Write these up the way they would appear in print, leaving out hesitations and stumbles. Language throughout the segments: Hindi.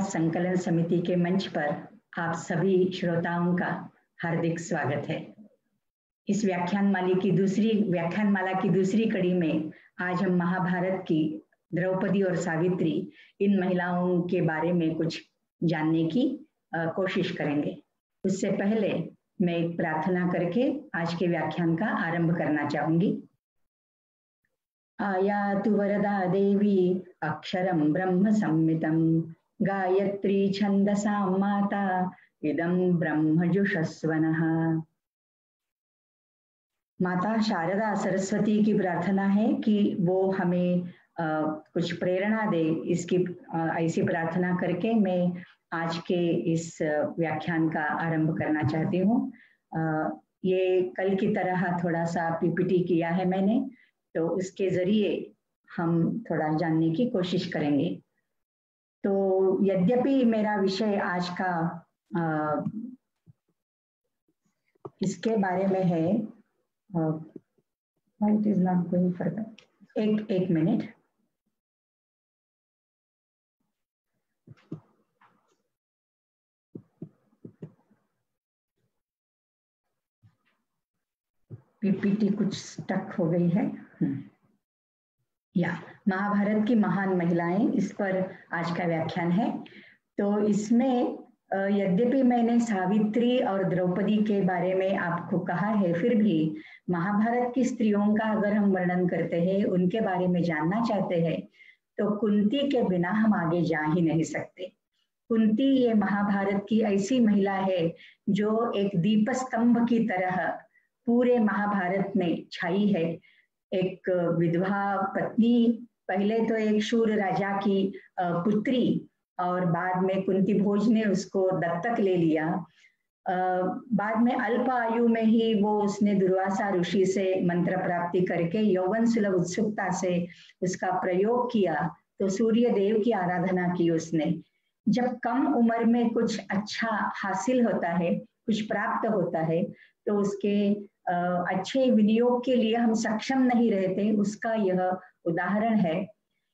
इतिहास संकलन समिति के मंच पर आप सभी श्रोताओं का हार्दिक स्वागत है। इस व्याख्यानमाला की दूसरी कड़ी में आज हम महाभारत की द्रौपदी और सावित्री इन महिलाओं के बारे में कुछ जानने की कोशिश करेंगे। उससे पहले मैं एक प्रार्थना करके आज के व्याख्यान का आरंभ करना चाहूंगी। आयातु वरदा देवी अक्षरं ब्रह्म संमितं गायत्री छंदसां माता इदं ब्रह्म जुषस्वनः। माता शारदा सरस्वती की प्रार्थना है कि वो हमें कुछ प्रेरणा दे। इसकी ऐसी प्रार्थना करके मैं आज के इस व्याख्यान का आरंभ करना चाहती हूँ। ये कल की तरह थोड़ा सा पीपीटी किया है मैंने, तो उसके जरिए हम थोड़ा जानने की कोशिश करेंगे। तो यद्यपि मेरा विषय आज का इसके बारे में है, it is not going further. एक मिनट। पीपीटी कुछ स्टक हो गई है। या महाभारत की महान महिलाएं, इस पर आज का व्याख्यान है। तो इसमें यद्यपि मैंने सावित्री और द्रौपदी के बारे में आपको कहा है, फिर भी महाभारत की स्त्रियों का अगर हम वर्णन करते हैं, उनके बारे में जानना चाहते हैं, तो कुंती के बिना हम आगे जा ही नहीं सकते। कुंती ये महाभारत की ऐसी महिला है जो एक दीपस्तंभ की तरह पूरे महाभारत में छाई है। एक विधवा पत्नी, पहले तो एक शूर राजा की पुत्री, और बाद में कुंती भोज ने उसको दत्तक ले लिया। बाद में अल्प आयु में ही वो उसने दुर्वासा ऋषि से मंत्र प्राप्ति करके यौवन सुलभ उत्सुकता से उसका प्रयोग किया, तो सूर्य देव की आराधना की उसने। जब कम उम्र में कुछ अच्छा हासिल होता है, कुछ प्राप्त होता है, तो उसके अच्छे विनियोग के लिए हम सक्षम नहीं रहते, उसका यह उदाहरण है।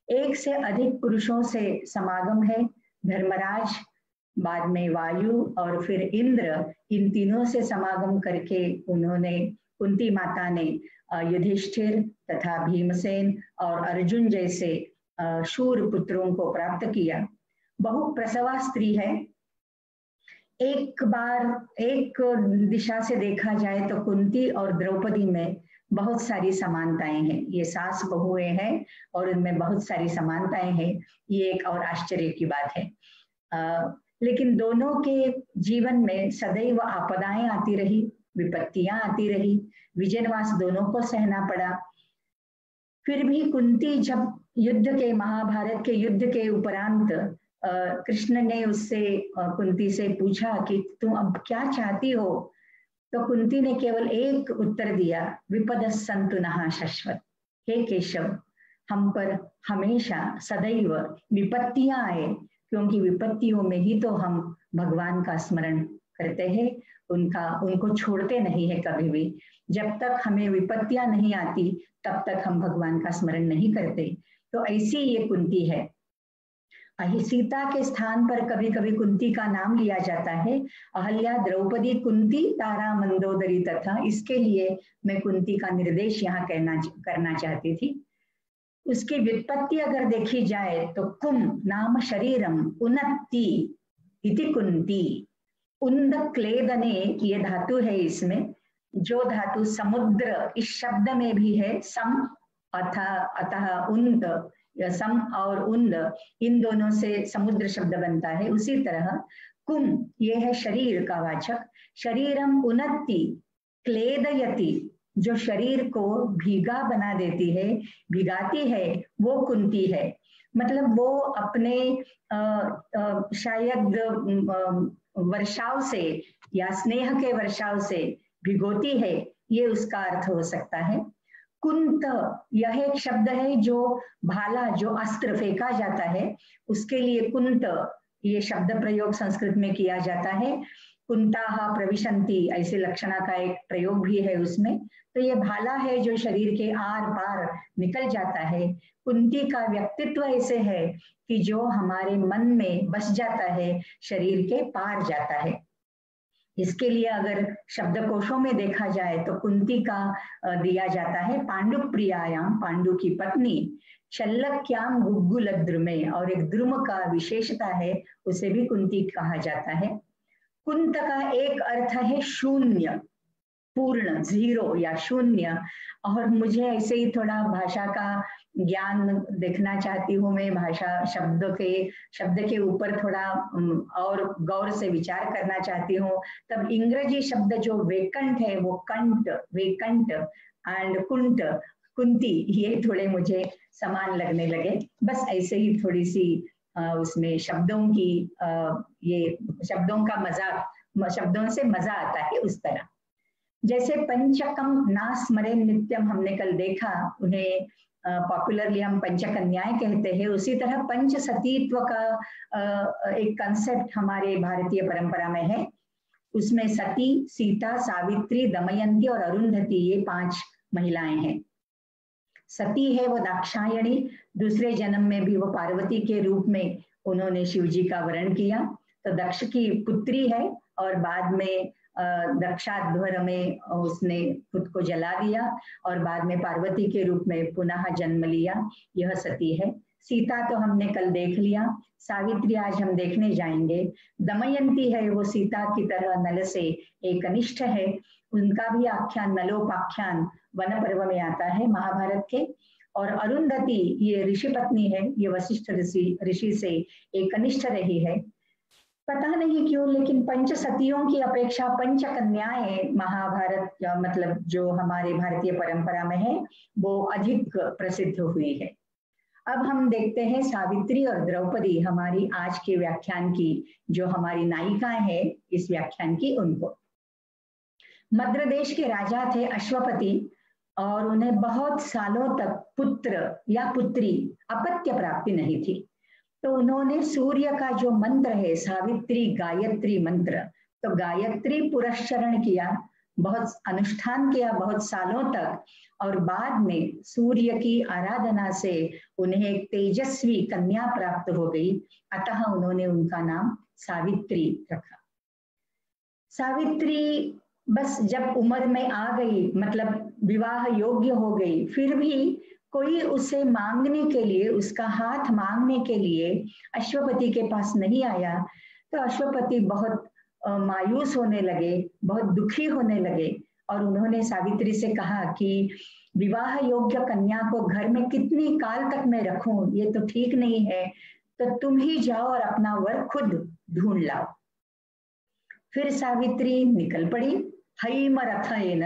एक से अधिक पुरुषों से समागम है। धर्मराज, बाद में वायु और फिर इंद्र, इन तीनों से समागम करके उन्होंने, कुंती माता ने युधिष्ठिर तथा भीमसेन और अर्जुन जैसे शूर पुत्रों को प्राप्त किया। बहुप्रसवा स्त्री है। एक दिशा से देखा जाए तो कुंती और द्रौपदी में बहुत सारी समानताएं हैं। ये सास बहुएं हैं और उनमें बहुत सारी समानताएं हैं। ये एक और आश्चर्य की बात है। लेकिन दोनों के जीवन में सदैव आपदाएं आती रही, विपत्तियां आती रही, विजनवास दोनों को सहना पड़ा। फिर भी कुंती जब महाभारत के युद्ध के उपरांत कृष्ण ने उससे, कुंती से पूछा कि तुम अब क्या चाहती हो, तो कुंती ने केवल एक उत्तर दिया, विपदस् सन्तु नः शश्वत्। हे केशव, हम पर हमेशा सदैव विपत्तियां आए, क्योंकि विपत्तियों में ही तो हम भगवान का स्मरण करते हैं, उनको छोड़ते नहीं है कभी भी। जब तक हमें विपत्तियां नहीं आती, तब तक हम भगवान का स्मरण नहीं करते। तो ऐसी ये कुंती है। सीता के स्थान पर कभी कभी कुंती का नाम लिया जाता है। अहल्या, द्रौपदी, कुंती, तारा, मंदोदरी तथा। इसके लिए मैं कुंती का निर्देश यहाँ करना चाहती थी। उसकी व्युत्पत्ति अगर देखी जाए तो कुम नाम शरीरम उन्नति इति कुंती। उन्द क्लेदने ये धातु है इसमें, जो धातु समुद्र इस शब्द में भी है। सम अतः उन्द, सम और उन्द, इन दोनों से समुद्र शब्द बनता है। उसी तरह कुम ये है शरीर का वाचक। शरीरम उन्नति क्लेदयति, जो शरीर को भीगा बना देती है, भिगाती है, वो कुंती है। मतलब वो अपने शायद वर्षाव से या स्नेह के वर्षाव से भिगोती है, ये उसका अर्थ हो सकता है। कुंत यह एक शब्द है जो भाला, जो अस्त्र फेंका जाता है, उसके लिए कुंत ये शब्द प्रयोग संस्कृत में किया जाता है। कुंताहा प्रविशंति, ऐसे लक्षणा का एक प्रयोग भी है उसमें। तो ये भाला है जो शरीर के आर पार निकल जाता है। कुंती का व्यक्तित्व ऐसे है कि जो हमारे मन में बस जाता है, शरीर के पार जाता है। इसके लिए अगर शब्दकोशों में देखा जाए तो कुंती का दिया जाता है पांडु प्रियायाम, पांडु की पत्नी, शल्यक्याम गुग्गुल द्रुमे, और एक द्रुम का विशेषता है, उसे भी कुंती कहा जाता है। कुंत का एक अर्थ है शून्य, पूर्ण, जीरो या शून्य। और मुझे ऐसे ही थोड़ा भाषा का ज्ञान देखना चाहती हूँ मैं, भाषा शब्द के ऊपर थोड़ा और गौर से विचार करना चाहती हूँ। तब इंग्रजी शब्द जो वेकंट है वो कंट, वेकंट एंड कुंट, कुंती, ये थोड़े मुझे समान लगने लगे। बस ऐसे ही थोड़ी सी उसमें शब्दों की ये शब्दों का मजाक, शब्दों से मजा आता है उस तरह। जैसे पंचकम ना स्मरे नित्यम हमने कल देखा, उन्हें पॉपुलरली हम पंचकन्याएं कहते हैं। उसी तरह पंच सतीत्व का एक कंसेप्ट हमारे भारतीय परंपरा में है। उसमें सती, सीता, सावित्री, दमयंती और अरुंधति, ये 5 महिलाएं हैं। सती है वो दाक्षायणी, दूसरे जन्म में भी वो पार्वती के रूप में उन्होंने शिव जी का वरण किया, तो दक्ष की पुत्री है, और बाद में दक्षाध्वर में उसने खुद को जला दिया और बाद में पार्वती के रूप में पुनः जन्म लिया, यह सती है। सीता तो हमने कल देख लिया, सावित्री आज हम देखने जाएंगे। दमयंती है वो सीता की तरह नल से एक कनिष्ठ है, उनका भी आख्यान नलोपाख्यान वन पर्व में आता है महाभारत के। और अरुंधति ये ऋषि पत्नी है, ये वशिष्ठ ऋषि से एक कनिष्ठ रही है। पता नहीं क्यों, लेकिन पंच सतियों की अपेक्षा पंच कन्याएं महाभारत मतलब जो हमारे भारतीय परंपरा में है वो अधिक प्रसिद्ध हुई है। अब हम देखते हैं सावित्री और द्रौपदी, हमारी आज के व्याख्यान की जो हमारी नायिकाएं हैं इस व्याख्यान की, उनको। मद्र देश के राजा थे अश्वपति, और उन्हें बहुत सालों तक पुत्र या पुत्री अपत्य प्राप्ति नहीं थी। तो उन्होंने सूर्य का जो मंत्र है सावित्री गायत्री मंत्र, तो गायत्री पुरस्चरण किया, बहुत अनुष्ठान किया बहुत सालों तक, और बाद में सूर्य की आराधना से उन्हें एक तेजस्वी कन्या प्राप्त हो गई, अतः उन्होंने उनका नाम सावित्री रखा। सावित्री बस जब उम्र में आ गई, मतलब विवाह योग्य हो गई, फिर भी कोई उसे मांगने के लिए, उसका हाथ मांगने के लिए अश्वपति के पास नहीं आया। तो अश्वपति बहुत मायूस होने लगे, बहुत दुखी होने लगे, और उन्होंने सावित्री से कहा कि विवाह योग्य कन्या को घर में कितनी काल तक मैं रखूं, ये तो ठीक नहीं है, तो तुम ही जाओ और अपना वर खुद ढूंढ लाओ। फिर सावित्री निकल पड़ी, हईम रथेन,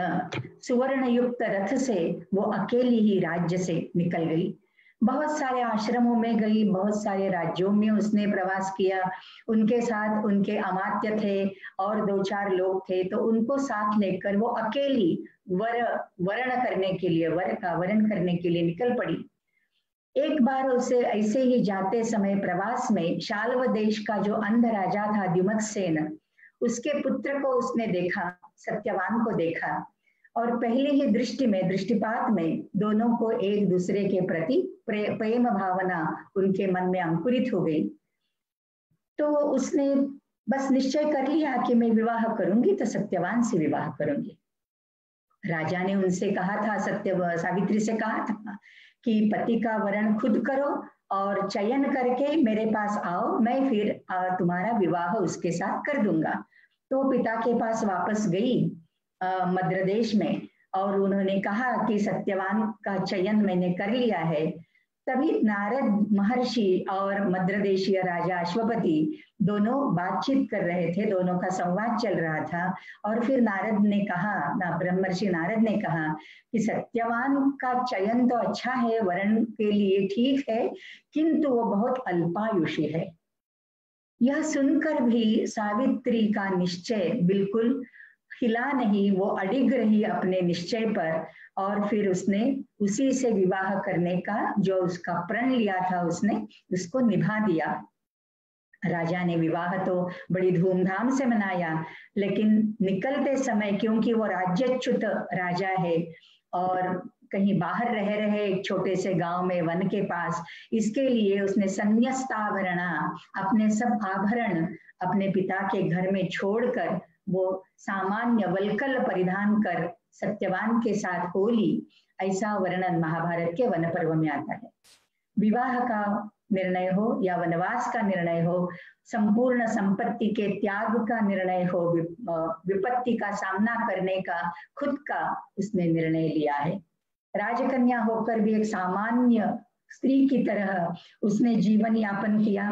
सुवर्ण युक्त रथ से वो अकेली ही राज्य से निकल गई। बहुत सारे आश्रमों में गई, बहुत सारे राज्यों में उसने प्रवास किया, उनके साथ उनके अमात्य थे और 2-4 लोग थे, तो उनको साथ लेकर वो अकेली वरण करने के लिए, वर का वरण करने के लिए निकल पड़ी। एक बार उसे ऐसे ही जाते समय प्रवास में शाल्व देश का जो अंध राजा था द्युमत्सेन, उसके पुत्र को उसने देखा, सत्यवान को देखा, और पहले ही दृष्टि में, दृष्टिपात में दोनों को एक दूसरे के प्रति प्रेम भावना उनके मन में अंकुरित हो गई। तो उसने बस निश्चय कर लिया कि मैं विवाह करूंगी तो सत्यवान से विवाह करूंगी। राजा ने उनसे कहा था, सावित्री से कहा था कि पति का वरण खुद करो और चयन करके मेरे पास आओ, मैं फिर तुम्हारा विवाह उसके साथ कर दूंगा। तो पिता के पास वापस गई मद्र देश में, और उन्होंने कहा कि सत्यवान का चयन मैंने कर लिया है। तभी नारद महर्षि और मद्रदेशीय राजा अश्वपति दोनों बातचीत कर रहे थे, दोनों का संवाद चल रहा था। और फिर नारद ने कहा, ब्रह्मर्षि नारद ने कहा कि सत्यवान का चयन तो अच्छा है, वरण के लिए ठीक है, किंतु वो बहुत अल्पायुषी है। यह सुनकर भी सावित्री का निश्चय बिल्कुल हिला नहीं, वो अडिग रही अपने निश्चय पर, और फिर उसने उसी से विवाह करने का जो उसका प्रण लिया था उसने उसको निभा दिया। राजा ने विवाह तो बड़ी धूमधाम से मनाया, लेकिन निकलते समय, क्योंकि वो राज्यच्युत राजा है और कहीं बाहर रह रहे एक छोटे से गांव में वन के पास, इसके लिए उसने संन्यस्ताभरणा, अपने सब आभरण अपने पिता के घर में छोड़कर वो सामान्य वल्कल परिधान कर सत्यवान के साथ हो ली। ऐसा वर्णन महाभारत के वन पर्व में आता है। विवाह का निर्णय हो या वनवास का निर्णय हो, संपूर्ण संपत्ति के त्याग का निर्णय हो, विपत्ति का सामना करने का खुद का उसने निर्णय लिया है। राजकन्या होकर भी एक सामान्य स्त्री की तरह उसने जीवन यापन किया।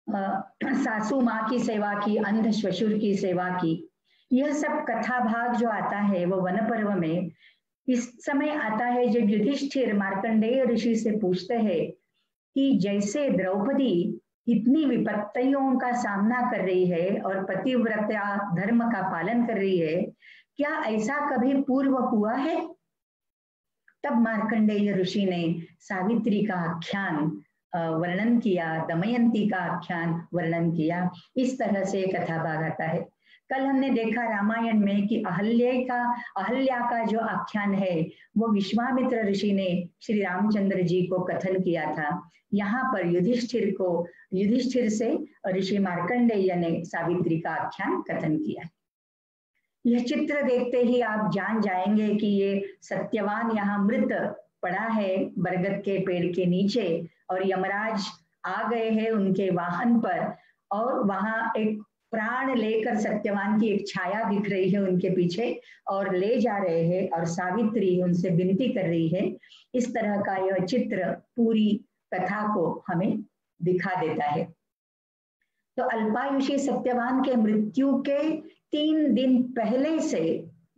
सासू माँ की सेवा की, अंध श्वशुर की सेवा की। यह सब कथा भाग जो आता है वो वन पर्व में इस समय आता है जब युधिष्ठिर मार्कंडेय ऋषि से पूछते हैं कि जैसे द्रौपदी इतनी विपत्तियों का सामना कर रही है और पतिव्रता धर्म का पालन कर रही है, क्या ऐसा कभी पूर्व हुआ है? तब मार्कंडेय ऋषि ने सावित्री का आख्यान वर्णन किया, दमयंती का आख्यान वर्णन किया। इस तरह से कथा भाग आता है। कल हमने देखा रामायण में कि अहल्या का जो आख्यान है वो विश्वामित्र ऋषि ने श्री रामचंद्र जी को कथन किया था। यहाँ पर युधिष्ठिर से ऋषि मार्कंडेय ने सावित्री का आख्यान कथन किया। यह चित्र देखते ही आप जान जाएंगे कि ये सत्यवान यहाँ मृत पड़ा है बरगद के पेड़ के नीचे और यमराज आ गए हैं उनके वाहन पर, और वहां एक प्राण लेकर सत्यवान की एक छाया दिख रही है उनके पीछे और ले जा रहे हैं, और सावित्री उनसे विनती कर रही है। इस तरह का यह चित्र पूरी कथा को हमें दिखा देता है। तो अल्पायुषी सत्यवान के मृत्यु के 3 दिन पहले से,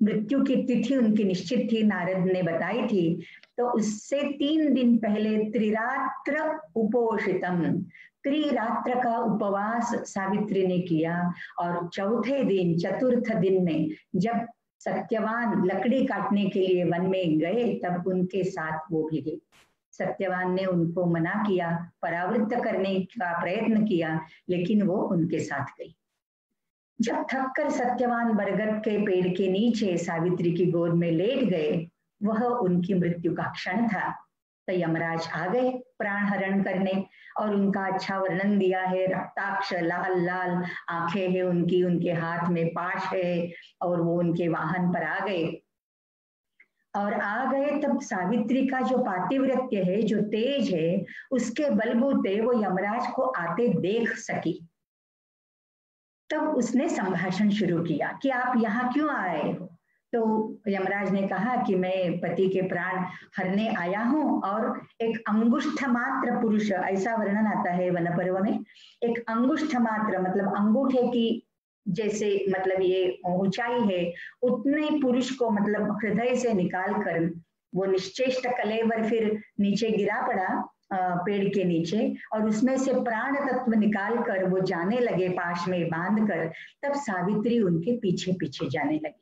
मृत्यु की तिथि उनकी निश्चित थी, नारद ने बताई थी, तो उससे 3 दिन पहले त्रिरात्र उपोषितम, त्रिरात्र का उपवास सावित्री ने किया। और चौथे दिन, चतुर्थ दिन में जब सत्यवान लकड़ी काटने के लिए वन में गए तब उनके साथ वो भी गए। सत्यवान ने उनको मना किया, परावृत्त करने का प्रयत्न किया, लेकिन वो उनके साथ गई। जब थककर सत्यवान बरगद के पेड़ के नीचे सावित्री की गोद में लेट गए, वह उनकी मृत्यु का क्षण था। तो यमराज आ गए प्राण हरण करने और उनका अच्छा वर्णन दिया है। रक्ताक्ष, लाल लाल आंखें हैं उनकी, उनके हाथ में पाश है और वो उनके वाहन पर आ गए। और आ गए तब सावित्री का जो पातिव्रत्य है, जो तेज है, उसके बलबूते वो यमराज को आते देख सकी। तब उसने संभाषण शुरू किया कि आप यहाँ क्यों आए हो? तो यमराज ने कहा कि मैं पति के प्राण हरने आया हूं, और एक अंगुष्ठ मात्र पुरुष, ऐसा वर्णन आता है वन पर्व में। एक अंगुष्ठ मात्र मतलब अंगूठे की जैसे मतलब ये ऊंचाई है, उतने पुरुष को मतलब हृदय से निकाल कर वो निश्चेष्ट कलेवर फिर नीचे गिरा पड़ा पेड़ के नीचे, और उसमें से प्राण तत्व निकाल कर वो जाने लगे पाश में बांध कर। तब सावित्री उनके पीछे पीछे जाने लगी।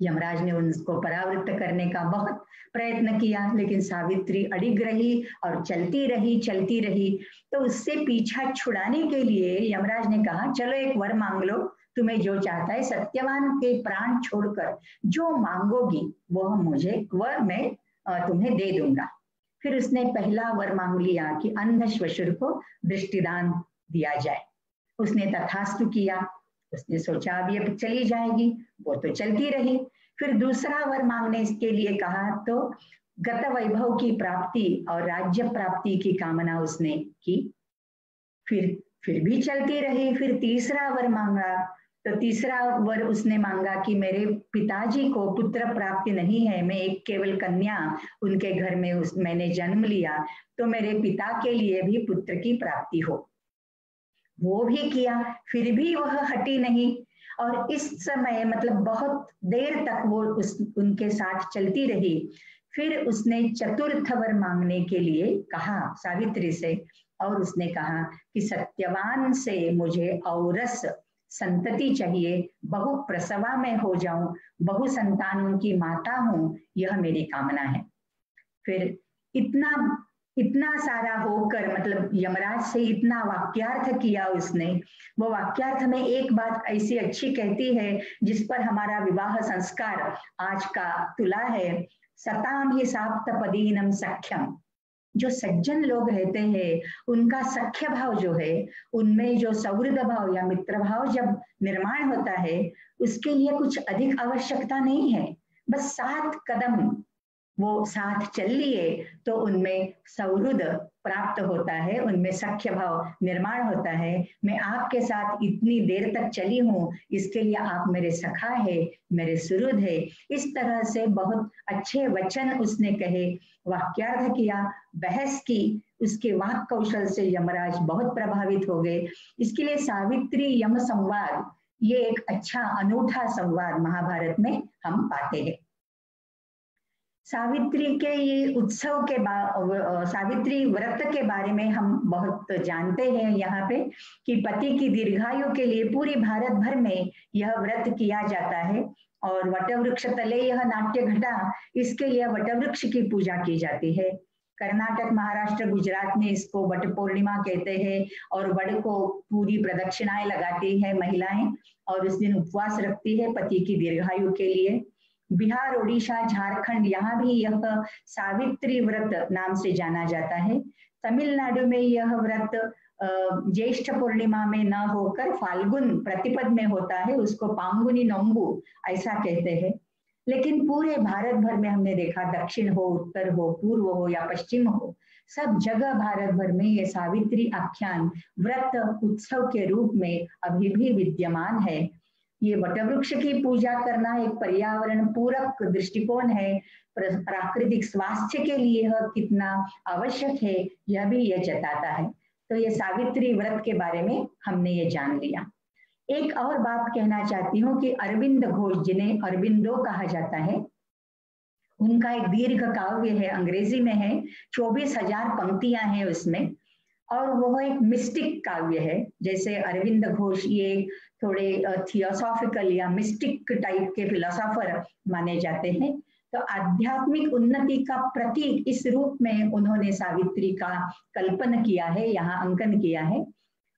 यमराज ने उनको परावृत्त करने का बहुत प्रयत्न किया, लेकिन सावित्री अडिग रही और चलती रही। तो उससे पीछा छुड़ाने के लिए यमराज ने कहा, चलो एक वर मांग लो, तुम्हें जो चाहता है, सत्यवान के प्राण छोड़कर जो मांगोगी वह मैं तुम्हें दे दूंगा। फिर उसने पहला वर मांग लिया कि अंध श्वशुर को दृष्टिदान दिया जाए। उसने तथास्तु किया। उसने सोचा अब ये चली जाएगी, वो तो चलती रही। फिर दूसरा वर मांगने के लिए कहा तो गत वैभव की प्राप्ति और राज्य प्राप्ति की कामना उसने की। फिर भी चलती रही। फिर तीसरा वर मांगा तो तीसरा वर उसने मांगा कि मेरे पिताजी को पुत्र प्राप्ति नहीं है, मैं एक केवल कन्या उनके घर में मैंने जन्म लिया, तो मेरे पिता के लिए भी पुत्र की प्राप्ति हो। वो भी किया, फिर भी वह हटी नहीं। और इस समय मतलब बहुत देर तक वो उनके साथ चलती रही। फिर उसने चतुर्थ वर मांगने के लिए कहा सावित्री से, और उसने कहा कि सत्यवान से मुझे औरस संतति चाहिए, बहु प्रसवा में हो जाऊं, बहु संतानों की माता हूं, यह मेरी कामना है। फिर इतना इतना सारा होकर, मतलब यमराज से इतना वाक्यार्थ किया उसने। वो वाक्यार्थ में एक बात ऐसी अच्छी कहती है जिस पर हमारा विवाह संस्कार आज का तुला है, सताम ही साप्तपदीनम सख्यम। जो सज्जन लोग रहते हैं उनका सख्य भाव जो है, उनमें जो सौहृद भाव या मित्र भाव जब निर्माण होता है, उसके लिए कुछ अधिक आवश्यकता नहीं है। बस 7 कदम वो साथ चल लिए तो उनमें सौहृद प्राप्त होता है, उनमें सख्य भाव निर्माण होता है। मैं आपके साथ इतनी देर तक चली हूँ, इसके लिए आप मेरे सखा है, मेरे सुहृद है। इस तरह से बहुत अच्छे वचन उसने कहे, वाक्यार्थ किया, बहस की, उसके वाक कौशल से यमराज बहुत प्रभावित हो गए। इसके लिए सावित्री यम संवाद, ये एक अच्छा अनूठा संवाद महाभारत में हम पाते हैं। सावित्री के ये उत्सव के सावित्री व्रत के बारे में हम बहुत जानते हैं यहाँ पे कि पति की दीर्घायु के लिए पूरी भारत भर में यह व्रत किया जाता है। और वटवृक्ष तले यह नाट्य घटा, इसके लिए वटवृक्ष की पूजा की जाती है। कर्नाटक, महाराष्ट्र, गुजरात में इसको वट पूर्णिमा कहते हैं और वट को पूरी प्रदक्षिणाएं लगाती है महिलाएं और उस दिन उपवास रखती है पति की दीर्घायु के लिए। बिहार, उड़ीसा, झारखंड, यहाँ भी यह सावित्री व्रत नाम से जाना जाता है। तमिलनाडु में यह व्रत ज्येष्ठ पूर्णिमा में न होकर फाल्गुन प्रतिपद में होता है, उसको पांगुनी नोम्बू ऐसा कहते हैं। लेकिन पूरे भारत भर में हमने देखा, दक्षिण हो, उत्तर हो, पूर्व हो या पश्चिम हो, सब जगह भारत भर में ये सावित्री आख्यान व्रत उत्सव के रूप में अभी भी विद्यमान है। ये वटवृक्ष की पूजा करना एक पर्यावरण पूरक दृष्टिकोण है, प्राकृतिक स्वास्थ्य के लिए यह कितना आवश्यक है यह भी ये जताता है। तो ये सावित्री व्रत के बारे में हमने ये जान लिया। एक और बात कहना चाहती हूँ कि अरविंद घोष, जिन्हें अरविंदो कहा जाता है, उनका एक दीर्घ काव्य है, अंग्रेजी में है, 24,000 पंक्तियां हैं उसमें, और वो एक मिस्टिक काव्य है। जैसे अरविंद घोष ये थोड़े थियोसॉफिकल या मिस्टिक टाइप के फिलोसोफर माने जाते हैं, तो आध्यात्मिक उन्नति का प्रतीक इस रूप में उन्होंने सावित्री का कल्पन किया है, यहाँ अंकन किया है।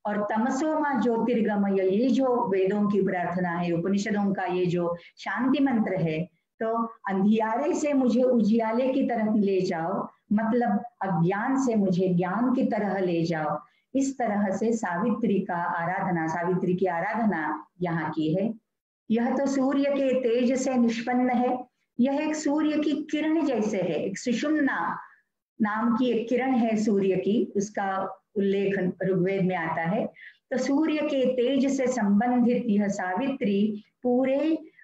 और तमसो मां ज्योतिर्गमय, ये जो वेदों की प्रार्थना है, उपनिषदों का ये जो शांति मंत्र है, तो अंधियारे से मुझे उजियाले की तरफ ले जाओ, मतलब अज्ञान से मुझे ज्ञान की तरह ले जाओ। इस तरह से सावित्री का आराधना, सावित्री की आराधना यहाँ की है। यह तो सूर्य के तेज से निष्पन्न है, यह एक सूर्य की किरण जैसे है, एक सुषुम्ना नाम की एक किरण है सूर्य की, उसका उल्लेख ऋग्वेद में आता है। तो सूर्य के तेज से संबंधित यह सावित्री पूरे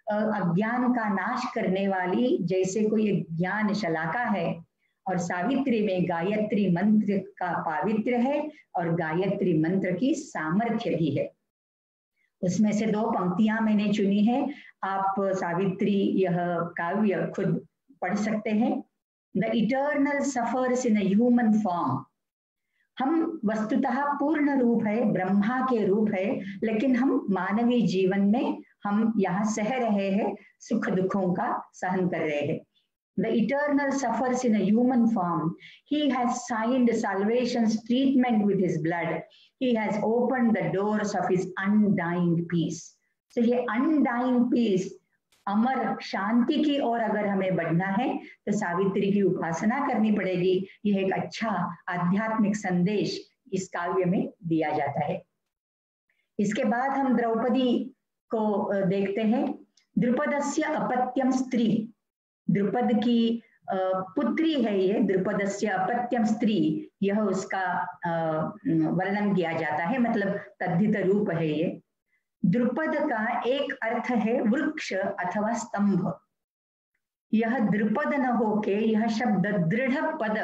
अज्ञान का नाश करने वाली जैसे कोई ज्ञान शलाका है। और सावित्री में गायत्री मंत्र का पावित्र्य है और गायत्री मंत्र की सामर्थ्य भी है। उसमें से 2 पंक्तियां मैंने चुनी है, आप सावित्री यह काव्य खुद पढ़ सकते हैं। The eternal suffers in a human form. हम वस्तुतः पूर्ण रूप है, ब्रह्मा के रूप है, लेकिन हम मानवीय जीवन में हम यहाँ सह रहे हैं, सुख दुखों का सहन कर रहे हैं। The eternal suffers in a human form. He has signed salvation's treatment with his blood. He has opened the doors of his undying peace. So ये undying peace, अमर शांति की ओर अगर हमें बढ़ना है तो सावित्री की उपासना करनी पड़ेगी। यह एक अच्छा आध्यात्मिक संदेश इस काव्य में दिया जाता है। इसके बाद हम द्रौपदी को देखते हैं। द्रुपदस्य अपत्यम स्त्री, द्रुपद की पुत्री है ये, द्रुपदस्य अपत्यम स्त्री, यह उसका वर्णन किया जाता है, मतलब तद्धित रूप है ये। द्रुपद का एक अर्थ है वृक्ष अथवा स्तंभ। यह द्रुपद न होके यह शब्द दृढ़ पद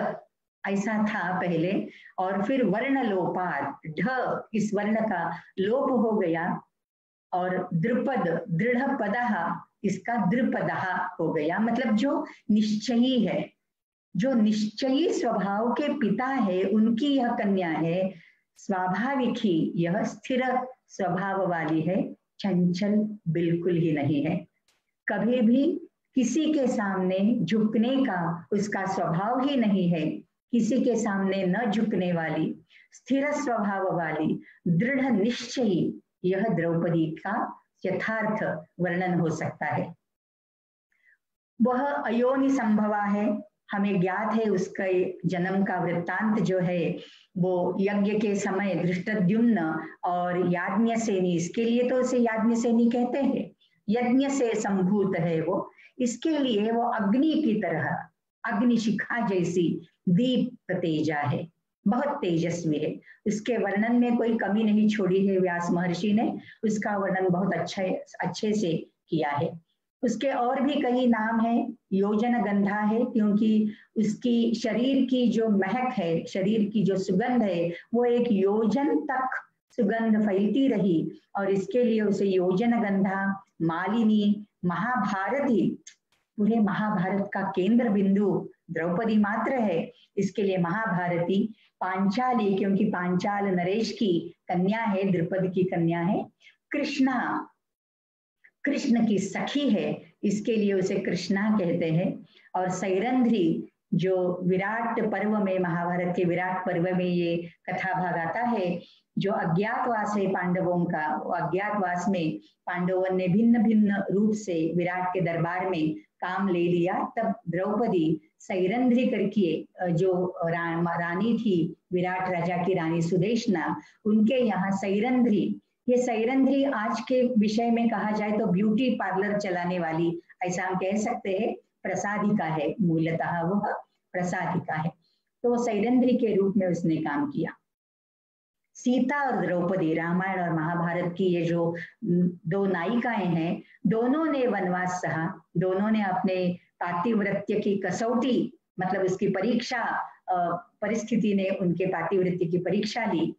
ऐसा था पहले, और फिर वर्ण लोपात, ढ इस वर्ण का लोप हो गया और द्रुपद दृढ़ पदः इसका द्रुपदः हो गया, मतलब जो निश्चयी है, जो निश्चयी स्वभाव के पिता है, उनकी यह कन्या है। स्वाभाविक ही यह स्थिर स्वभाव वाली है, चंचल बिल्कुल ही नहीं है, कभी भी किसी के सामने झुकने का उसका स्वभाव ही नहीं है। किसी के सामने न झुकने वाली, स्थिर स्वभाव वाली, दृढ़ निश्चयी, यह द्रौपदी का यथार्थ वर्णन हो सकता है। वह अयोनि संभवा है, हमें ज्ञात है उसका जन्म का वृत्तांत जो है वो यज्ञ के समय धृष्टद्युम्न और याज्ञसेनी, इसके लिए तो उसे याज्ञसेनी कहते हैं, यज्ञ से संभूत है वो, इसके लिए वो अग्नि की तरह, अग्निशिखा जैसी दीप तेजा है, बहुत तेजस्वी है। उसके वर्णन में कोई कमी नहीं छोड़ी है व्यास महर्षि ने, उसका वर्णन बहुत अच्छे से किया है। उसके और भी कई नाम है, योजन गंधा है क्योंकि उसकी शरीर की जो महक है, शरीर की जो सुगंध है वो एक योजन तक सुगंध फैलती रही और इसके लिए उसे योजन गंधा। मालिनी, महाभारती, पूरे महाभारत का केंद्र बिंदु द्रौपदी मात्र है, इसके लिए महाभारती। पांचाली, क्योंकि पांचाल नरेश की कन्या है, द्रुपद की कन्या है। कृष्णा, कृष्ण की सखी है, इसके लिए उसे कृष्णा कहते हैं। और सैरंध्री, जो विराट पर्व में, महाभारत के विराट पर्व में ये कथा भाग आता है, जो अज्ञातवास है पांडवों का, अज्ञातवास में पांडवों ने भिन्न भिन्न रूप से विराट के दरबार में काम ले लिया, तब द्रौपदी सैरंध्री करके जो रानी थी, विराट राजा की रानी सुदेशना, उनके यहाँ सैरंध्री, ये सैरंध्री आज के विषय में कहा जाए तो ब्यूटी पार्लर चलाने वाली, ऐसा हम कह सकते हैं, प्रसादिका है, मूलतः वो प्रसादिका है। तो सैरंध्री के रूप में उसने काम किया। सीता और द्रौपदी, रामायण और महाभारत की ये जो दो नायिकाएं हैं, दोनों ने वनवास सहा, दोनों ने अपने पातिव्रत्य की कसौटी, मतलब उसकी परीक्षा, परिस्थिति ने उनके पातिव्रत्य की परीक्षा ली।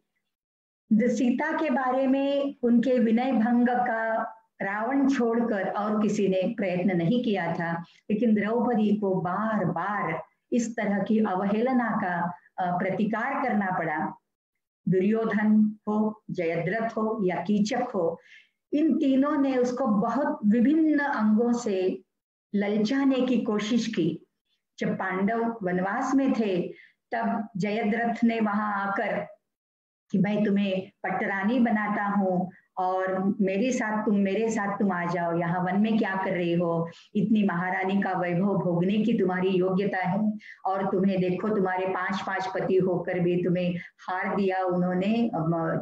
सीता के बारे में उनके विनय भंग का रावण छोड़कर और किसी ने प्रयत्न नहीं किया था, लेकिन द्रौपदी को बार बार इस तरह की अवहेलना का प्रतिकार करना पड़ा। दुर्योधन हो, जयद्रथ हो या कीचक हो, इन तीनों ने उसको बहुत विभिन्न अंगों से ललचाने की कोशिश की। जब पांडव वनवास में थे तब जयद्रथ ने वहां आकर कि मैं तुम्हें पटरानी बनाता हूँ और मेरे साथ तुम आ जाओ, यहाँ वन में क्या कर रही हो, इतनी महारानी का वैभव भोगने की तुम्हारी योग्यता है और तुम्हें देखो तुम्हारे 5 पति होकर भी तुम्हें हार दिया उन्होंने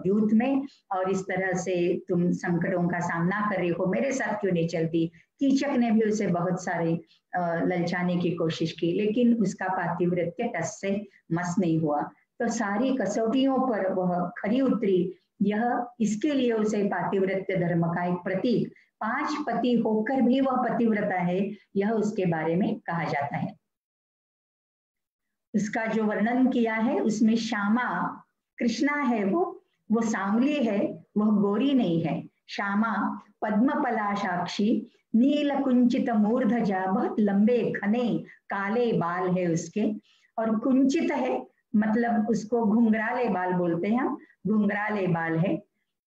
युद्ध में, और इस तरह से तुम संकटों का सामना कर रही हो, मेरे साथ क्यों नहीं चलती। कीचक ने भी उसे बहुत सारे ललचाने की कोशिश की, लेकिन उसका पातिव्रत्य टस से मस नहीं हुआ। तो सारी कसौटियों पर वह खरी उतरी। यह इसके लिए उसे पातिव्रत्य धर्म का एक प्रतीक, 5 पति होकर भी वह पतिव्रता है, यह उसके बारे में कहा जाता है। उसका जो वर्णन किया है उसमें श्यामा, कृष्णा है वो सांवली है, वह गोरी नहीं है। श्यामा पद्मपला साक्षी, नील कुंचित मूर्धजा, बहुत लंबे घने काले बाल है उसके, और कुंचित है मतलब उसको घुंघराले बाल बोलते हैं, घुंघराले बाल है।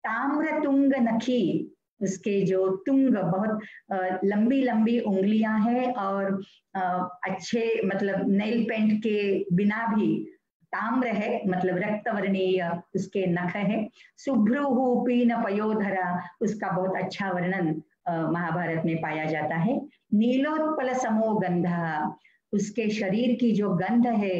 ताम्र तुंग नखी, उसके जो तुंग, बहुत लंबी लंबी उंगलियां हैं और अच्छे मतलब नेल पेंट के बिना भी ताम्र है, मतलब रक्तवर्णीय उसके नख है। शुभ्रुहु पीन पयोधरा, उसका बहुत अच्छा वर्णन महाभारत में पाया जाता है। नीलोत्पल समो गंधा, उसके शरीर की जो गंध है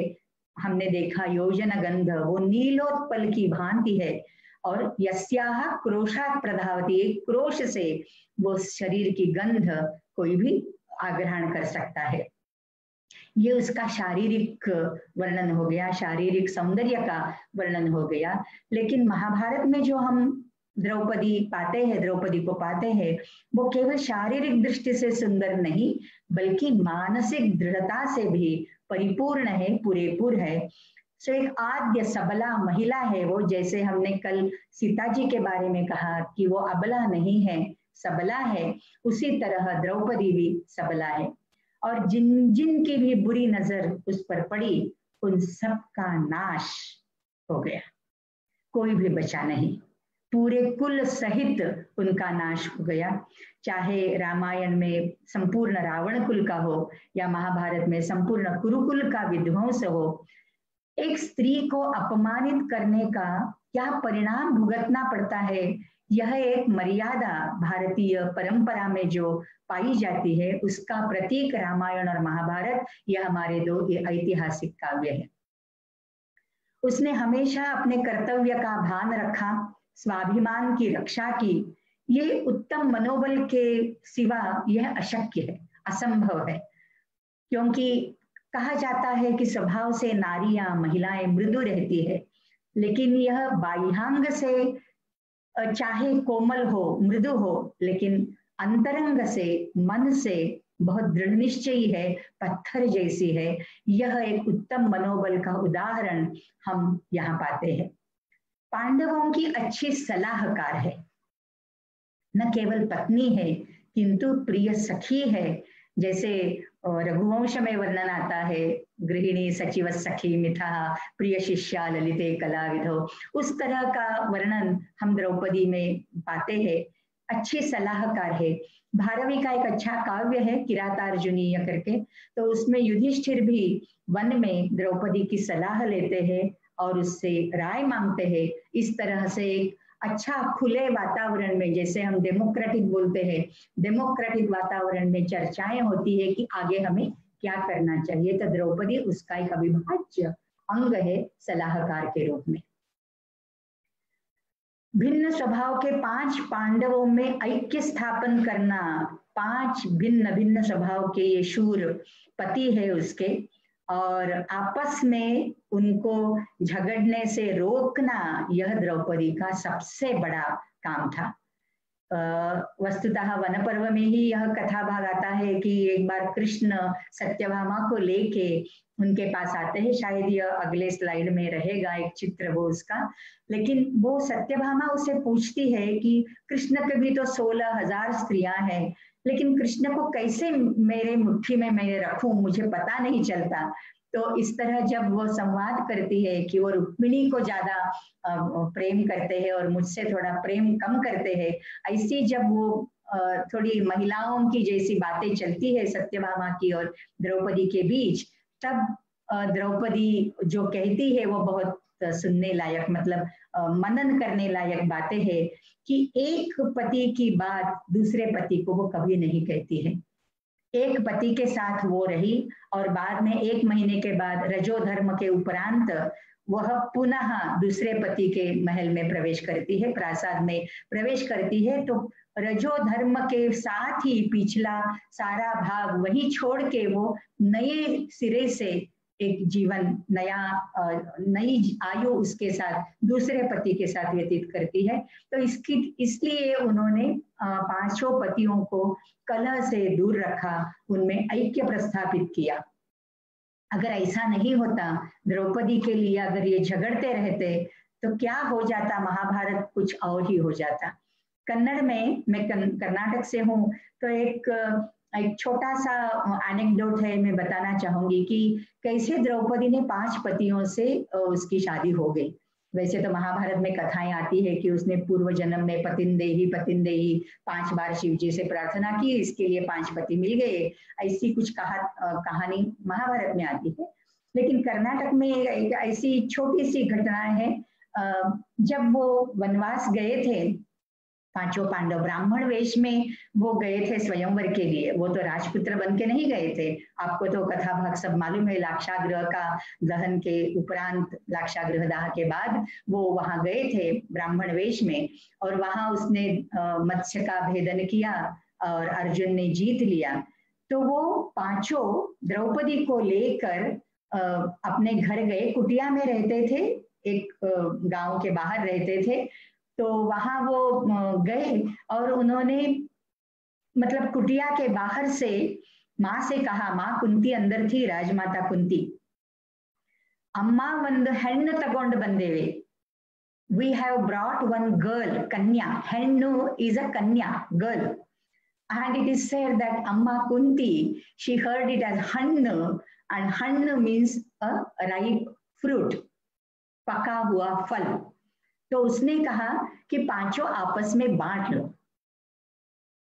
हमने देखा योजन गंध, वो नीलोत्पल की भांति है। और यस्याह क्रोशात् प्रधावती, एक क्रोश से वो शरीर की गंध कोई भी आग्रहण कर सकता है। ये उसका शारीरिक वर्णन हो गया, शारीरिक सौंदर्य का वर्णन हो गया। लेकिन महाभारत में जो हम द्रौपदी को पाते हैं वो केवल शारीरिक दृष्टि से सुंदर नहीं, बल्कि मानसिक दृढ़ता से भी परिपूर्ण है, पूरेपूर है। सो एक आद्य सबला महिला है वो, जैसे हमने कल सीता जी के बारे में कहा कि वो अबला नहीं है, सबला है, उसी तरह द्रौपदी भी सबला है। और जिनकी भी बुरी नजर उस पर पड़ी उन सब का नाश हो गया, कोई भी बचा नहीं, पूरे कुल सहित उनका नाश हो गया। चाहे रामायण में संपूर्ण रावण कुल का हो या महाभारत में संपूर्ण कुरुकुल का विध्वंस हो, एक स्त्री को अपमानित करने का क्या परिणाम भुगतना पड़ता है, यह एक मर्यादा भारतीय परंपरा में जो पाई जाती है, उसका प्रतीक रामायण और महाभारत, यह हमारे दो ऐतिहासिक काव्य है। उसने हमेशा अपने कर्तव्य का भान रखा, स्वाभिमान की रक्षा की। ये उत्तम मनोबल के सिवा यह अशक्य है, असंभव है, क्योंकि कहा जाता है कि स्वभाव से नारियां महिलाएं मृदु रहती है, लेकिन यह बाह्यांग से चाहे कोमल हो मृदु हो, लेकिन अंतरंग से मन से बहुत दृढ़ निश्चयी है, पत्थर जैसी है। यह एक उत्तम मनोबल का उदाहरण हम यहाँ पाते हैं। पांडवों की अच्छी सलाहकार है, न केवल पत्नी है किंतु प्रिय सखी है। जैसे रघुवंश में वर्णन आता है, गृहिणी सचिव सखी मिथा प्रिय शिष्या ललिते कलाविधो, उस तरह का वर्णन हम द्रौपदी में पाते हैं। अच्छी सलाहकार है। भारवी का एक अच्छा काव्य है किरातार्जुनीय करके, तो उसमें युधिष्ठिर भी वन में द्रौपदी की सलाह लेते हैं और उससे राय मांगते हैं। इस तरह से अच्छा खुले वातावरण में, जैसे हम डेमोक्रेटिक बोलते हैं, डेमोक्रेटिक वातावरण में चर्चाएं होती है कि आगे हमें क्या करना चाहिए, तो द्रौपदी उसका एक अविभाज्य अंग है सलाहकार के रूप में। भिन्न स्वभाव के 5 पांडवों में ऐक्य स्थापन करना, 5 भिन्न भिन्न स्वभाव के ये शूर पति है उसके, और आपस में उनको झगड़ने से रोकना, यह द्रौपदी का सबसे बड़ा काम था। वस्तुतः वन पर्व में ही यह कथा भाग आता है कि एक बार कृष्ण सत्यभामा को लेके उनके पास आते हैं, शायद यह अगले स्लाइड में रहेगा एक चित्र वो उसका, लेकिन वो सत्यभामा उसे पूछती है कि कृष्ण के भी तो 16,000 स्त्रियां हैं, लेकिन कृष्ण को कैसे मेरे मुट्ठी में मैं रखूं, मुझे पता नहीं चलता। तो इस तरह जब वो संवाद करती है कि वो रुक्मिणी को ज्यादा प्रेम करते हैं और मुझसे थोड़ा प्रेम कम करते हैं, ऐसी जब वो थोड़ी महिलाओं की जैसी बातें चलती है सत्यभामा की और द्रौपदी के बीच, तब द्रौपदी जो कहती है वो बहुत सुनने लायक, मतलब मनन करने लायक बातें हैं कि एक पति की बात दूसरे पति को वो कभी नहीं कहती है। एक पति के साथ वो रही और बाद में 1 महीने के बाद रजोधर्म के उपरांत वह पुनः दूसरे पति के महल में प्रवेश करती है, प्रासाद में प्रवेश करती है। तो रजोधर्म के साथ ही पिछला सारा भाग वही छोड़ के वो नए सिरे से एक जीवन, नई आयु उसके साथ दूसरे पति के साथ व्यतीत करती है। तो इसलिए उन्होंने 5 पतियों को कलह से दूर रखा, उनमें ऐक्य प्रस्थापित किया। अगर ऐसा नहीं होता, द्रौपदी के लिए अगर ये झगड़ते रहते तो क्या हो जाता, महाभारत कुछ और ही हो जाता। कन्नड़ में, मैं कर्नाटक से हूँ, तो एक छोटा सा एनेक्डोट है, मैं बताना चाहूंगी कि कैसे द्रौपदी ने 5 पतियों से उसकी शादी हो गई। वैसे तो महाभारत में कथाएं आती है कि उसने पूर्व जन्म में पतिंदेही 5 बार शिव जी से प्रार्थना की, इसके लिए 5 पति मिल गए, ऐसी कुछ कहानी महाभारत में आती है। लेकिन कर्नाटक में एक ऐसी छोटी सी घटना है, जब वो वनवास गए थे 5 पांडव, ब्राह्मण वेश में वो गए थे स्वयंवर के लिए, वो तो राजपुत्र बन के नहीं गए थे। आपको तो कथा भाग सब मालूम है, लाक्षागृह का दहन के उपरांत, लाक्षागृह दाह के बाद वो वहां गए थे ब्राह्मण वेश में, और वहां उसने मत्स्य का भेदन किया और अर्जुन ने जीत लिया। तो वो 5 द्रौपदी को लेकर अपने घर गए, कुटिया में रहते थे, एक गांव के बाहर रहते थे। तो वहां वो गए और उन्होंने, मतलब कुटिया के बाहर से माँ से कहा, माँ कुंती अंदर थी, राजमाता कुंती, अम्मा ಒಂದು ಹೆಣ್ಣು ತಗೊಂಡು ಬಂದೇವೆ, we have brought one girl, kanya, hennu is a kanya, girl, and it is said that Amma Kunti, she heard it as hannu, and hannu means a ripe fruit, पका हुआ फल। तो उसने कहा कि 5 आपस में बांट लो।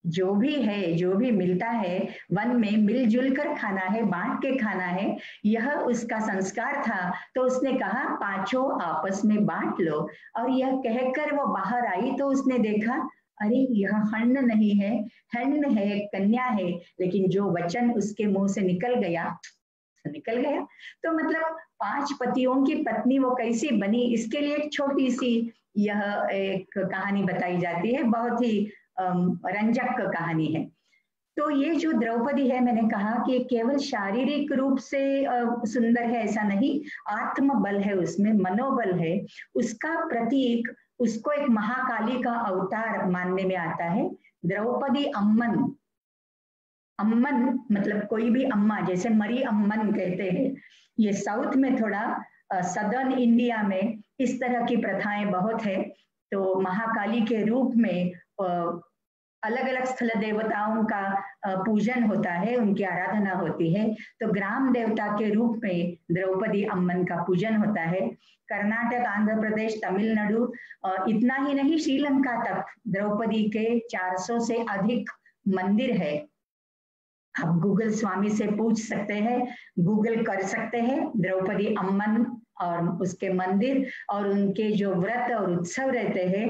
जो भी है, जो भी मिलता है वन में मिलजुल कर खाना है, बांट के खाना है, यह उसका संस्कार था। तो उसने कहा पांचों आपस में बांट लो। और यह कहकर वो बाहर आई तो उसने देखा अरे यह हर्ण नहीं है, हर्ण है, कन्या है। लेकिन जो वचन उसके मुंह से निकल गया, तो मतलब 5 पतियों की पत्नी वो कैसी बनी, इसके लिए एक छोटी सी यह एक कहानी बताई जाती है, बहुत ही रंजक कहानी है। तो ये जो द्रौपदी है, मैंने कहा कि केवल शारीरिक रूप से सुंदर है ऐसा नहीं, आत्मबल है उसमें, मनोबल है, उसका प्रतीक, उसको एक महाकाली का अवतार मानने में आता है। द्रौपदी अम्मन, अम्मन मतलब कोई भी अम्मा, जैसे मरी अम्मन कहते हैं। ये साउथ में थोड़ा, सदर्न इंडिया में इस तरह की प्रथाएं बहुत है। तो महाकाली के रूप में अलग अलग स्थल देवताओं का पूजन होता है, उनकी आराधना होती है। तो ग्राम देवता के रूप में द्रौपदी अम्मन का पूजन होता है। कर्नाटक, आंध्र प्रदेश, तमिलनाडु, इतना ही नहीं श्रीलंका तक द्रौपदी के 400 से अधिक मंदिर है। आप गूगल स्वामी से पूछ सकते हैं, गूगल कर सकते हैं द्रौपदी अम्मन और उसके मंदिर और उनके जो व्रत और उत्सव रहते हैं।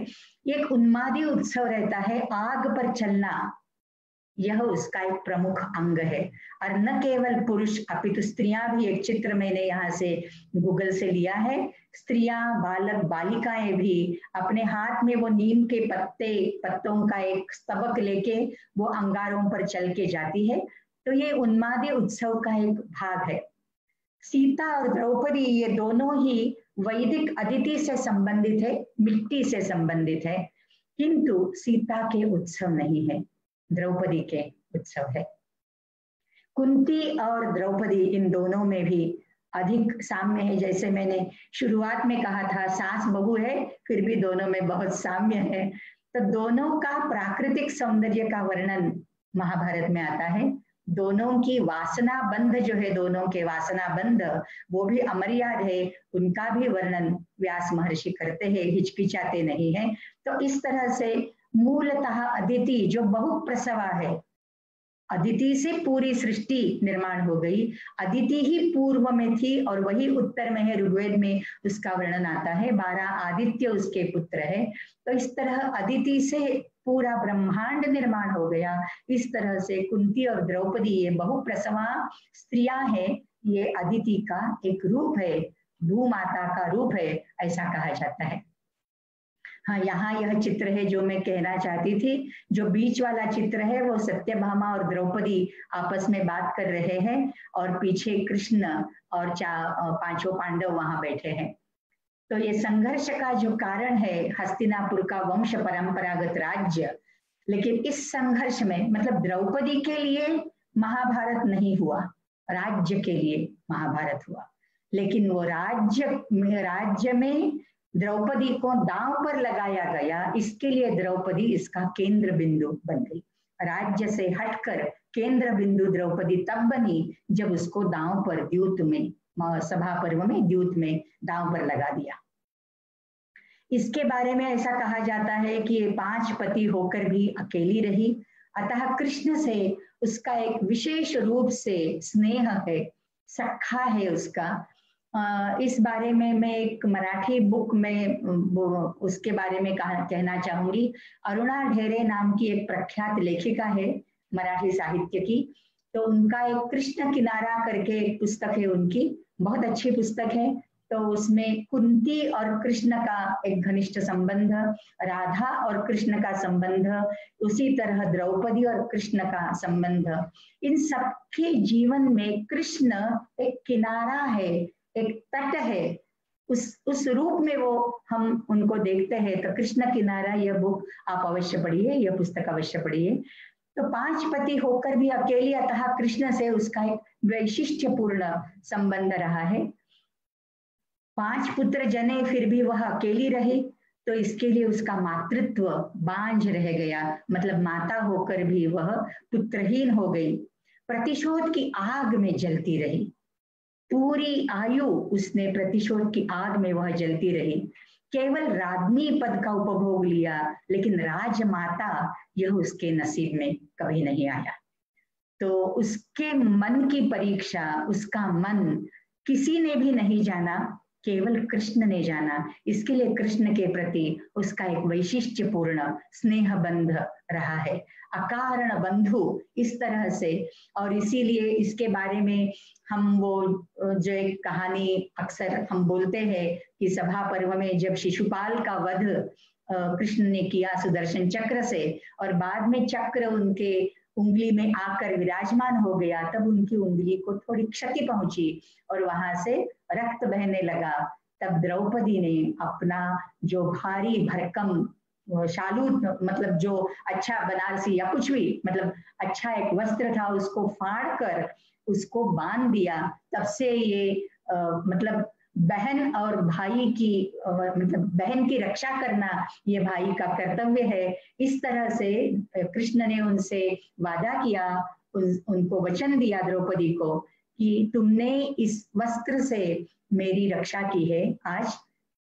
एक उन्मादी उत्सव रहता है, आग पर चलना, यह उसका एक प्रमुख अंग है। और न केवल पुरुष अपितु स्त्रियां भी, एक चित्र मैंने यहाँ से गूगल से लिया है, स्त्रियां, बालक, बालिकाएं भी अपने हाथ में वो नीम के पत्तों का एक स्तबक लेके वो अंगारों पर चल के जाती है। तो ये उन्मादी उत्सव का एक भाग है। सीता और द्रौपदी ये दोनों ही वैदिक अदिति से संबंधित है, मिट्टी से संबंधित है, किंतु सीता के उत्सव नहीं है, द्रौपदी के उत्सव है। कुंती और द्रौपदी इन दोनों में भी अधिक साम्य है। जैसे मैंने शुरुआत में कहा था, सास बहू है फिर भी दोनों में बहुत साम्य है। तो दोनों का प्राकृतिक सौंदर्य का वर्णन महाभारत में आता है। दोनों की वासना बंध जो है, दोनों के वासना बंध वो भी अमर्याद है, उनका भी वर्णन व्यास महर्षि करते हैं, हिचकिचाते नहीं है। तो इस तरह से मूलतः अदिति जो बहुप्रसवा है, अदिति से पूरी सृष्टि निर्माण हो गई, अदिति ही पूर्व में थी और वही उत्तर में है, ऋग्वेद में उसका वर्णन आता है, 12 आदित्य उसके पुत्र है। तो इस तरह अदिति से पूरा ब्रह्मांड निर्माण हो गया। इस तरह से कुंती और द्रौपदी ये बहुप्रसवा स्त्रियां हैं, ये अदिति का एक रूप है, भूमाता का रूप है, ऐसा कहा जाता है। हाँ, यहाँ यह चित्र है जो मैं कहना चाहती थी। जो बीच वाला चित्र है वो सत्यभामा और द्रौपदी आपस में बात कर रहे हैं और पीछे कृष्ण और 5 पांडव वहां बैठे हैं। तो ये संघर्ष का जो कारण है हस्तिनापुर का वंश परंपरागत राज्य, लेकिन इस संघर्ष में मतलब द्रौपदी के लिए महाभारत नहीं हुआ, राज्य के लिए महाभारत हुआ। लेकिन वो राज्य में द्रौपदी को दांव पर लगाया गया, इसके लिए द्रौपदी इसका केंद्र बिंदु बन गई। राज्य से हटकर केंद्र बिंदु द्रौपदी तब बनी जब उसको दांव पर, द्यूत में, सभा पर्व में द्यूत में दांव पर लगा दिया। इसके बारे में ऐसा कहा जाता है कि 5 पति होकर भी अकेली रही, अतः कृष्ण से उसका एक विशेष रूप से स्नेह है, सखा है उसका। इस बारे में मैं एक मराठी बुक में उसके बारे में कहना चाहूंगी। अरुणा ढेरे नाम की एक प्रख्यात लेखिका है मराठी साहित्य की, तो उनका एक कृष्ण किनारा करके एक पुस्तक है उनकी, बहुत अच्छी पुस्तक है। तो उसमें कुंती और कृष्ण का एक घनिष्ठ संबंध, राधा और कृष्ण का संबंध, उसी तरह द्रौपदी और कृष्ण का संबंध, इन सबके जीवन में कृष्ण एक किनारा है, एक तट है, उस रूप में वो हम उनको देखते हैं। तो कृष्ण किनारा, यह बुक आप अवश्य पढ़िए, यह पुस्तक अवश्य पढ़िए। तो 5 पति होकर भी अकेली, अतः कृष्ण से उसका एक वैशिष्ट्यपूर्ण संबंध रहा है। 5 पुत्र जने फिर भी वह अकेली रही, तो इसके लिए उसका मातृत्व बांझ रह गया, मतलब माता होकर भी वह पुत्रहीन हो गई। प्रतिशोध की आग में जलती रही, पूरी आयु उसने प्रतिशोध की आग में वह जलती रही। केवल राज्ञी पद का उपभोग लिया, लेकिन राजमाता यह उसके नसीब में कभी नहीं आया। तो उसके मन की परीक्षा, उसका मन किसी ने भी नहीं जाना, केवल कृष्ण ने जाना। इसके लिए कृष्ण के प्रति उसका एक वैशिष्ट्यपूर्ण स्नेह बंध रहा है, अकारण बंधु इस तरह से। और इसीलिए इसके बारे में हम वो जो एक कहानी अक्सर हम बोलते हैं कि सभा पर्व में जब शिशुपाल का वध कृष्ण ने किया सुदर्शन चक्र से, और बाद में चक्र उनके उंगली में आकर विराजमान हो गया, तब उनकी उंगली को थोड़ी क्षति पहुंची और वहां से रक्त बहने लगा। तब द्रौपदी ने अपना जो भारी भरकम शालू, मतलब जो अच्छा बनारसी या कुछ भी, मतलब अच्छा एक वस्त्र था, उसको फाड़ कर उसको बांध दिया। तब से ये मतलब बहन और भाई की मतलब बहन की रक्षा करना ये भाई का कर्तव्य है। इस तरह से कृष्ण ने उनसे वादा किया, उनको वचन दिया द्रौपदी को कि तुमने इस वस्त्र से मेरी रक्षा की है, आज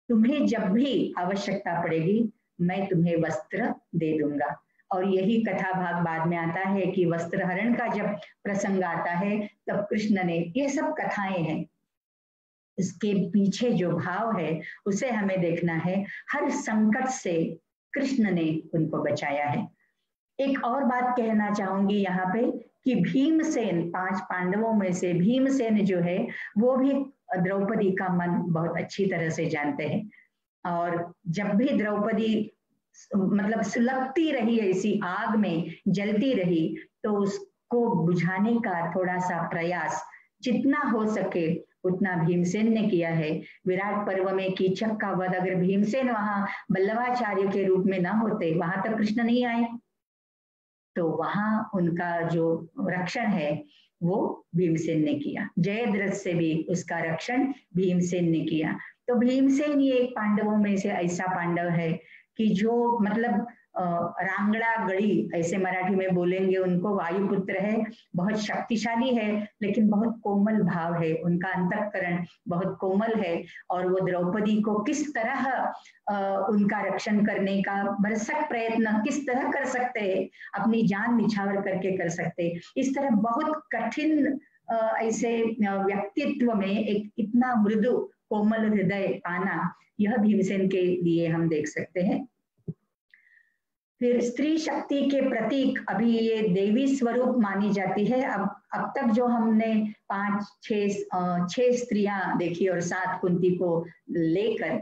तुम्हें जब भी आवश्यकता पड़ेगी मैं तुम्हें वस्त्र दे दूंगा। और यही कथा भाग बाद में आता है कि वस्त्र हरण का जब प्रसंग आता है तब कृष्ण ने, ये सब कथाएं हैं, इसके पीछे जो भाव है उसे हमें देखना है। हर संकट से कृष्ण ने उनको बचाया है। एक और बात कहना चाहूंगी यहाँ पे कि भीमसेन, 5 पांडवों में से भीमसेन जो है वो भी द्रौपदी का मन बहुत अच्छी तरह से जानते हैं। और जब भी द्रौपदी मतलब सुलगती रही, ऐसी आग में जलती रही, तो उसको बुझाने का थोड़ा सा प्रयास जितना हो सके उतना भीमसेन ने किया है। विराट पर्व में कीचक का वध, अगर भीमसेन वहां बल्लवाचार्य के रूप में ना होते, वहां तक कृष्ण नहीं आए, तो वहां उनका जो रक्षण है वो भीमसेन ने किया। जयद्रथ से भी उसका रक्षण भीमसेन ने किया। तो भीमसेन ये एक पांडवों में से ऐसा पांडव है कि जो मतलब रांगड़ा गड़ी ऐसे मराठी में बोलेंगे उनको, वायुपुत्र है, बहुत शक्तिशाली है, लेकिन बहुत कोमल भाव है, उनका अंतःकरण बहुत कोमल है। और वो द्रौपदी को किस तरह उनका रक्षण करने का भरसक प्रयत्न किस तरह कर सकते हैं, अपनी जान निछावर करके कर सकते। इस तरह बहुत कठिन ऐसे व्यक्तित्व में एक इतना मृदु कोमल हृदय पाना, यह भीमसेन के लिए हम देख सकते हैं। फिर स्त्री शक्ति के प्रतीक, अभी ये देवी स्वरूप मानी जाती है। अब तक जो हमने 5-6 स्त्रियां देखी और 7 कुंती को लेकर,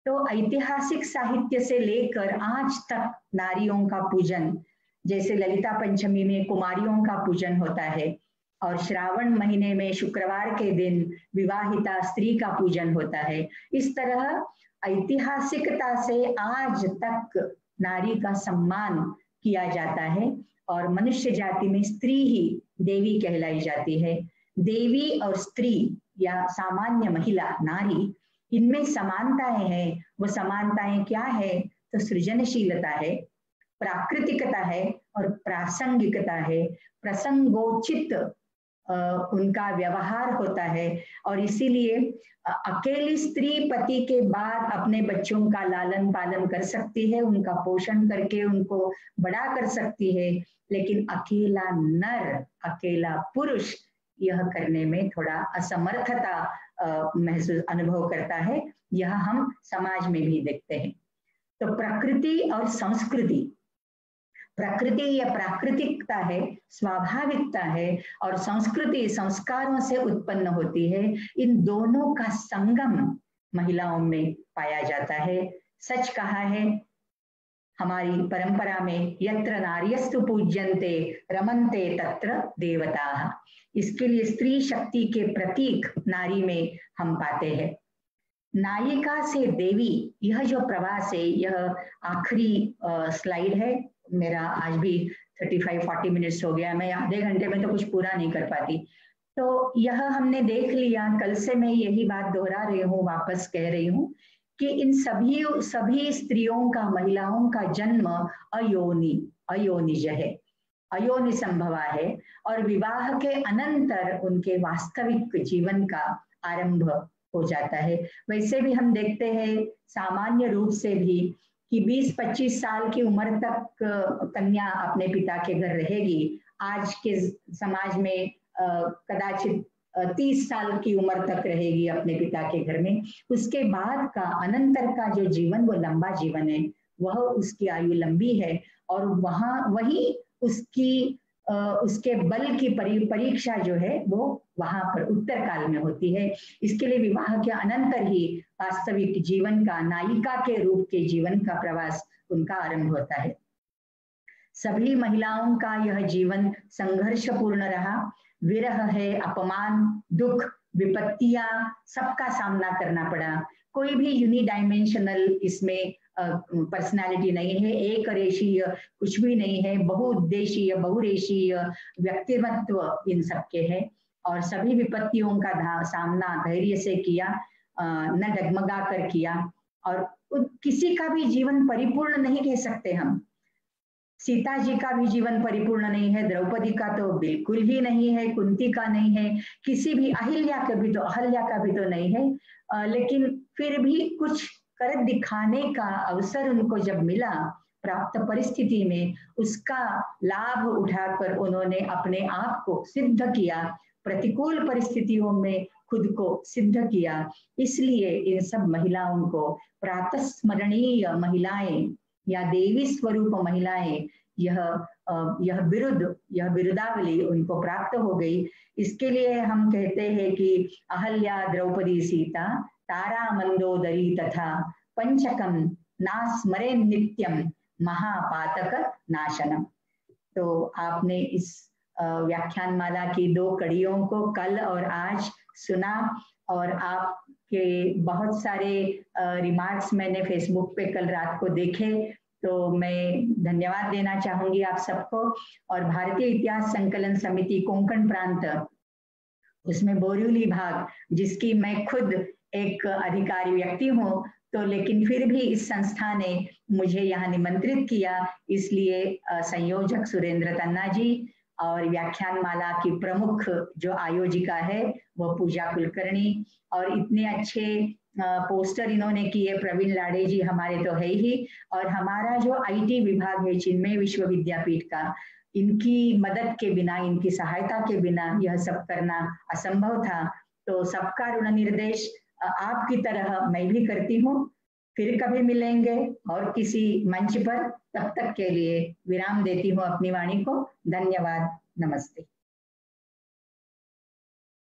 तो ऐतिहासिक साहित्य से लेकर आज तक नारियों का पूजन, जैसे ललिता पंचमी में कुमारियों का पूजन होता है, और श्रावण महीने में शुक्रवार के दिन विवाहिता स्त्री का पूजन होता है। इस तरह ऐतिहासिकता से आज तक नारी का सम्मान किया जाता है, और मनुष्य जाति में स्त्री ही देवी कहलाई जाती है। देवी और स्त्री या सामान्य महिला नारी, इनमें समानताएं हैं। वो समानताएं क्या है? तो सृजनशीलता है, प्राकृतिकता है और प्रासंगिकता है। प्रसंगोचित उनका व्यवहार होता है, और इसीलिए अकेली स्त्री पति के बाद अपने बच्चों का लालन पालन कर सकती है, उनका पोषण करके उनको बड़ा कर सकती है, लेकिन अकेला नर, अकेला पुरुष यह करने में थोड़ा असमर्थता महसूस अनुभव करता है। यह हम समाज में भी देखते हैं। तो प्रकृति और संस्कृति, प्रकृति या प्राकृतिकता है, स्वाभाविकता है, और संस्कृति संस्कारों से उत्पन्न होती है। इन दोनों का संगम महिलाओं में पाया जाता है। सच कहा है हमारी परंपरा में, यत्र नार्यस्तु पूज्यन्ते रमन्ते तत्र देवताः। इसके लिए स्त्री शक्ति के प्रतीक नारी में हम पाते हैं। नायिका से देवी, यह जो प्रवास है, यह आखिरी स्लाइड है मेरा। आज भी 35-40 मिनट्स हो गया, मैं आधे घंटे में तो कुछ पूरा नहीं कर पाती। तो यह हमने देख लिया। कल से मैं यही बात दोहरा रही हूँ, वापस कह रही हूँ कि इन सभी स्त्रियों का, महिलाओं का जन्म अयोनिज है, अयोनि संभवा है, और विवाह के अनंतर उनके वास्तविक जीवन का आरंभ हो जाता है। वैसे भी हम देखते हैं सामान्य रूप से भी कि 20-25 साल की उम्र तक कन्या अपने पिता के घर रहेगी। आज के समाज में कदाचित 30 साल की उम्र तक रहेगी अपने पिता के घर में। उसके बाद का अनंतर का जो जीवन, वो लंबा जीवन है, वह उसकी आयु लंबी है और वही उसकी उसके बल की परीक्षा जो है वो वहां पर उत्तर काल में होती है। इसके लिए विवाह के अनंतर ही वास्तविक जीवन का, नायिका के रूप के जीवन का प्रवास उनका आरंभ होता है। सभी महिलाओं का यह जीवन संघर्षपूर्ण रहा। विरह है, अपमान, दुख, विपत्तियां, सबका सामना करना पड़ा। कोई भी यूनिडायमेंशनल इसमें पर्सनालिटी नहीं है, एक रेशीय कुछ भी नहीं है, बहुउद्देशीय बहुरेशीय व्यक्तिमत्व इन सबके है और सभी विपत्तियों का सामना धैर्य से किया, न डगमगा कर किया। और किसी का भी जीवन परिपूर्ण नहीं कह सकते हम। सीता जी का भी जीवन परिपूर्ण नहीं है, द्रौपदी का तो बिल्कुल ही नहीं है, कुंती का नहीं है, किसी भी अहिल्या का भी तो नहीं है। लेकिन फिर भी कुछ कर दिखाने का अवसर उनको जब मिला प्राप्त परिस्थिति में, उसका लाभ उठाकर उन्होंने अपने आप को सिद्ध किया, प्रतिकूल परिस्थितियों में खुद को सिद्ध किया। इसलिए इन सब महिलाओं को प्रातस्मरणीय महिलाएं या देवी स्वरूप महिलाएं, यह बिरुदावली उनको प्राप्त हो गई। इसके लिए हम कहते हैं कि अहल्या, द्रौपदी, सीता, तारा, मंदोदरी तथा पंचकम नास्मरे नित्यम महापातक नाशनम। तो आपने इस व्याख्यानमाला की 2 कड़ियों को कल और आज सुना और आपके बहुत सारे रिमार्क्स मैंने फेसबुक पे कल रात को देखे, तो मैं धन्यवाद देना चाहूंगी आप सबको। और भारतीय इतिहास संकलन समिति कोंकण प्रांत, उसमें बोरिवली भाग, जिसकी मैं खुद एक अधिकारी व्यक्ति हूँ, तो लेकिन फिर भी इस संस्था ने मुझे यहाँ निमंत्रित किया, इसलिए संयोजक सुरेंद्र तन्ना जी और व्याख्यानमाला की प्रमुख जो आयोजिका है वो पूजा कुलकर्णी, और इतने अच्छे पोस्टर इन्होंने किए प्रवीण लाड़े जी हमारे तो है ही, और हमारा जो आईटी विभाग है चिन्मय विश्व विद्यापीठ का, इनकी मदद के बिना, इनकी सहायता के बिना यह सब करना असंभव था। तो सबका ऋण निर्देश आपकी तरह मैं भी करती हूँ। फिर कभी मिलेंगे और किसी मंच पर, तब तक के लिए विराम देती हूँ अपनी वाणी को। धन्यवाद, नमस्ते।